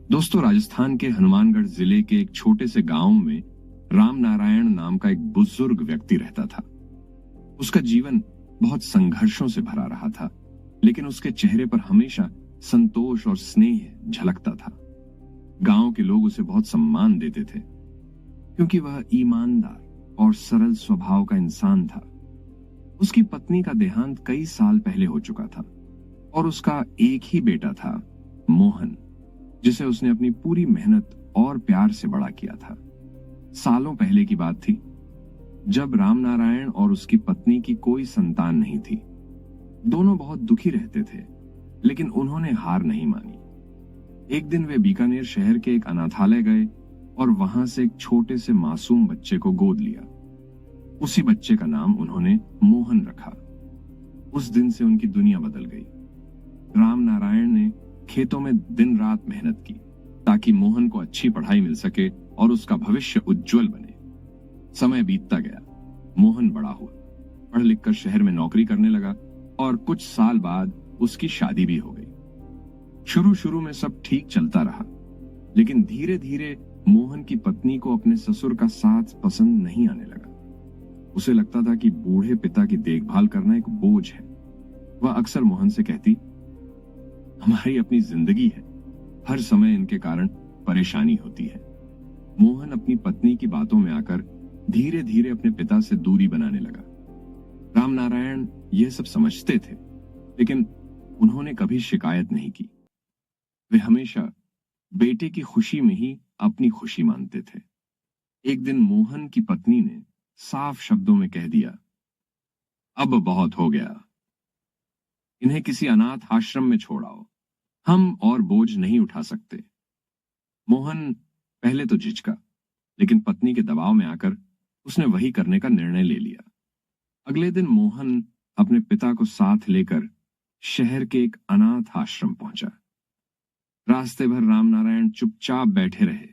दोस्तों, राजस्थान के हनुमानगढ़ जिले के एक छोटे से गांव में राम नारायण नाम का एक बुजुर्ग व्यक्ति रहता था। उसका जीवन बहुत संघर्षों से भरा रहा था, लेकिन उसके चेहरे पर हमेशा संतोष और स्नेह झलकता था। गांव के लोग उसे बहुत सम्मान देते थे क्योंकि वह ईमानदार और सरल स्वभाव का इंसान था। उसकी पत्नी का देहांत कई साल पहले हो चुका था और उसका एक ही बेटा था, मोहन, जिसे उसने अपनी पूरी मेहनत और प्यार से बड़ा किया था। सालों पहले की बात थी, जब रामनारायण और उसकी पत्नी की कोई संतान नहीं थी। दोनों बहुत दुखी रहते थे, लेकिन उन्होंने हार नहीं मानी। एक दिन वे बीकानेर शहर के एक अनाथालय गए और वहां से एक छोटे से मासूम बच्चे को गोद लिया। उसी बच्चे का नाम उन्होंने मोहन रखा। उस दिन से उनकी दुनिया बदल गई। रामनारायण ने खेतों में दिन रात मेहनत की ताकि मोहन को अच्छी पढ़ाई मिल सके और उसका भविष्य उज्जवल बने। समय बीतता गया, मोहन बड़ा हुआ, पढ़ लिख कर शहर में नौकरी करने लगा और कुछ साल बाद उसकी शादी भी हो गई। शुरू शुरू में सब ठीक चलता रहा, लेकिन धीरे धीरे मोहन की पत्नी को अपने ससुर का साथ पसंद नहीं आने लगा। उसे लगता था कि बूढ़े पिता की देखभाल करना एक बोझ है। वह अक्सर मोहन से कहती, हमारी अपनी जिंदगी है, हर समय इनके कारण परेशानी होती है। मोहन अपनी पत्नी की बातों में आकर धीरे धीरे अपने पिता से दूरी बनाने लगा। रामनारायण यह सब समझते थे, लेकिन उन्होंने कभी शिकायत नहीं की। वे हमेशा बेटे की खुशी में ही अपनी खुशी मानते थे। एक दिन मोहन की पत्नी ने साफ शब्दों में कह दिया, अब बहुत हो गया, इन्हें किसी अनाथ आश्रम में छोड़ाओ, हम और बोझ नहीं उठा सकते। मोहन पहले तो झिझका, लेकिन पत्नी के दबाव में आकर उसने वही करने का निर्णय ले लिया। अगले दिन मोहन अपने पिता को साथ लेकर शहर के एक अनाथ आश्रम पहुंचा। रास्ते भर रामनारायण चुपचाप बैठे रहे।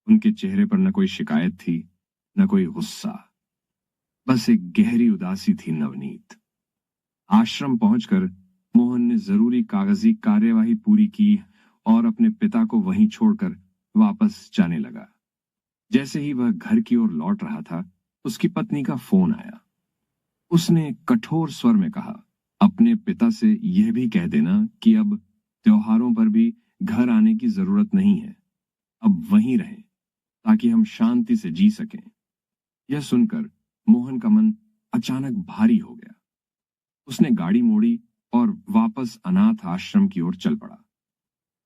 उनके चेहरे पर न कोई शिकायत थी, न कोई गुस्सा, बस एक गहरी उदासी थी, नवनीत। आश्रम पहुंचकर मोहन ने जरूरी कागजी कार्यवाही पूरी की और अपने पिता को वहीं छोड़कर वापस जाने लगा। जैसे ही वह घर की ओर लौट रहा था, उसकी पत्नी का फोन आया। उसने कठोर स्वर में कहा, अपने पिता से यह भी कह देना कि अब त्योहारों पर भी घर आने की जरूरत नहीं है, अब वहीं रहें ताकि हम शांति से जी सकें। यह सुनकर मोहन का मन अचानक भारी हो गया। उसने गाड़ी मोड़ी और वापस अनाथ आश्रम की ओर चल पड़ा।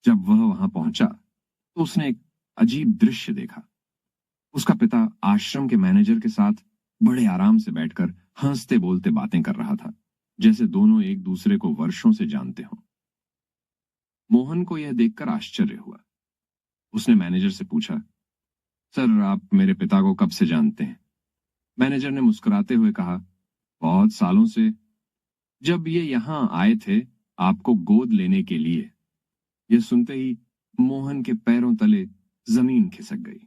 जब वह वहां पहुंचा तो उसने एक अजीब दृश्य देखा। उसका पिता आश्रम के मैनेजर के साथ बड़े आराम से बैठकर हंसते बोलते बातें कर रहा था, जैसे दोनों एक दूसरे को वर्षों से जानते हों। मोहन को यह देखकर आश्चर्य हुआ। उसने मैनेजर से पूछा, सर, आप मेरे पिता को कब से जानते हैं? मैनेजर ने मुस्कुराते हुए कहा, बहुत सालों से, जब ये यहां आए थे आपको गोद लेने के लिए। यह सुनते ही मोहन के पैरों तले जमीन खिसक गई।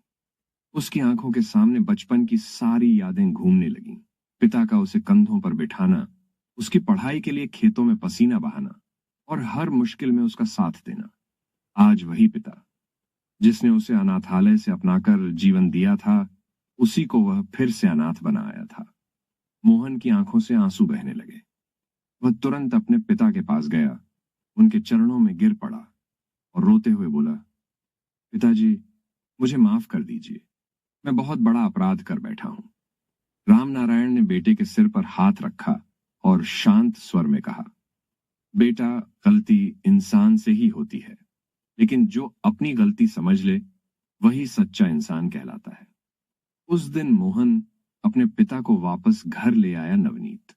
उसकी आंखों के सामने बचपन की सारी यादें घूमने लगीं। पिता का उसे कंधों पर बिठाना, उसकी पढ़ाई के लिए खेतों में पसीना बहाना और हर मुश्किल में उसका साथ देना। आज वही पिता जिसने उसे अनाथालय से अपनाकर जीवन दिया था, उसी को वह फिर से अनाथ बना आया था। मोहन की आंखों से आंसू बहने लगे। वह तुरंत अपने पिता के पास गया, उनके चरणों में गिर पड़ा और रोते हुए बोला, पिताजी, मुझे माफ कर दीजिए, मैं बहुत बड़ा अपराध कर बैठा हूं। रामनारायण ने बेटे के सिर पर हाथ रखा और शांत स्वर में कहा, बेटा, गलती इंसान से ही होती है, लेकिन जो अपनी गलती समझ ले वही सच्चा इंसान कहलाता है। उस दिन मोहन अपने पिता को वापस घर ले आया, नवनीत।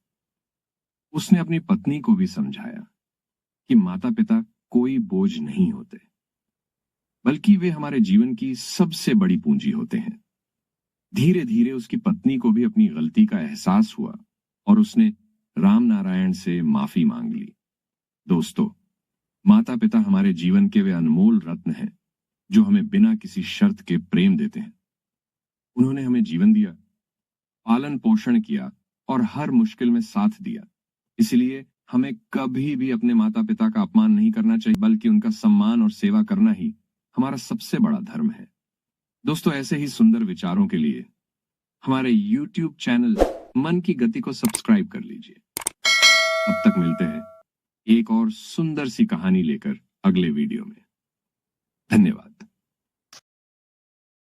उसने अपनी पत्नी को भी समझाया कि माता पिता कोई बोझ नहीं होते, बल्कि वे हमारे जीवन की सबसे बड़ी पूंजी होते हैं। धीरे धीरे उसकी पत्नी को भी अपनी गलती का एहसास हुआ और उसने रामनारायण से माफी मांग ली। दोस्तों, माता पिता हमारे जीवन के वे अनमोल रत्न हैं जो हमें बिना किसी शर्त के प्रेम देते हैं। उन्होंने हमें जीवन दिया, पालन पोषण किया और हर मुश्किल में साथ दिया। इसलिए हमें कभी भी अपने माता पिता का अपमान नहीं करना चाहिए, बल्कि उनका सम्मान और सेवा करना ही हमारा सबसे बड़ा धर्म है। दोस्तों, ऐसे ही सुंदर विचारों के लिए हमारे YouTube चैनल मन की गति को सब्सक्राइब कर लीजिए। तब तक मिलते हैं एक और सुंदर सी कहानी लेकर अगले वीडियो में। धन्यवाद।